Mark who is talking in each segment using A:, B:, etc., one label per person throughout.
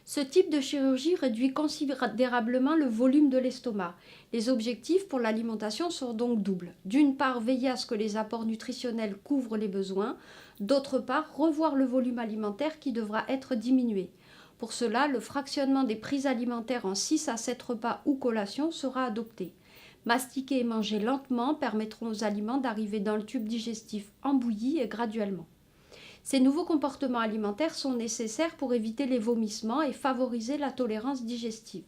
A: Ce type de chirurgie réduit considérablement le volume de l'estomac. Les objectifs pour l'alimentation sont donc doubles. D'une part, veiller à ce que les apports nutritionnels couvrent les besoins. D'autre part, revoir le volume alimentaire qui devra être diminué. Pour cela, le fractionnement des prises alimentaires en 6 à 7 repas ou collations sera adopté. Mastiquer et manger lentement permettront aux aliments d'arriver dans le tube digestif en bouillie et graduellement. Ces nouveaux comportements alimentaires sont nécessaires pour éviter les vomissements et favoriser la tolérance digestive.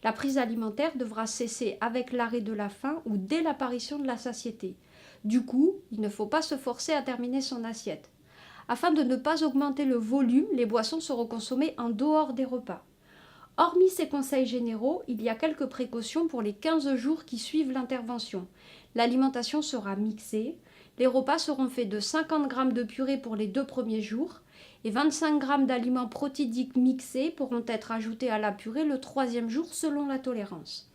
A: La prise alimentaire devra cesser avec l'arrêt de la faim ou dès l'apparition de la satiété. Du coup, il ne faut pas se forcer à terminer son assiette. Afin de ne pas augmenter le volume, les boissons seront consommées en dehors des repas. Hormis ces conseils généraux, il y a quelques précautions pour les 15 jours qui suivent l'intervention. L'alimentation sera mixée. Les repas seront faits de 50 g de purée pour les 2 premiers jours et 25 g d'aliments protidiques mixés pourront être ajoutés à la purée le 3e jour selon la tolérance.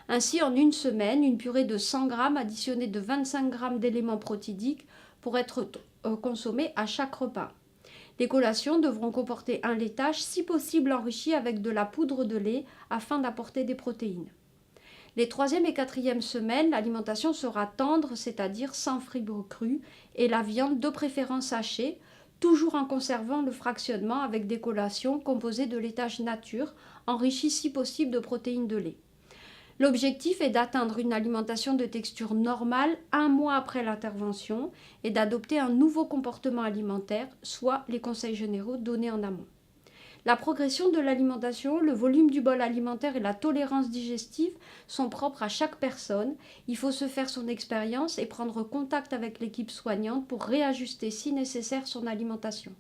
A: Ainsi, en une semaine, une purée de 100 g additionnée de 25 g d'éléments protidiques pourrait être consommée à chaque repas. Les collations devront comporter un laitage, si possible enrichi avec de la poudre de lait afin d'apporter des protéines. Les 3e et 4e semaines, l'alimentation sera tendre, c'est-à-dire sans fibres crues, et la viande de préférence hachée, toujours en conservant le fractionnement avec des collations composées de laitage nature, enrichi si possible de protéines de lait. L'objectif est d'atteindre une alimentation de texture normale 1 mois après l'intervention et d'adopter un nouveau comportement alimentaire, soit les conseils généraux donnés en amont. La progression de l'alimentation, le volume du bol alimentaire et la tolérance digestive sont propres à chaque personne. Il faut se faire son expérience et prendre contact avec l'équipe soignante pour réajuster si nécessaire son alimentation.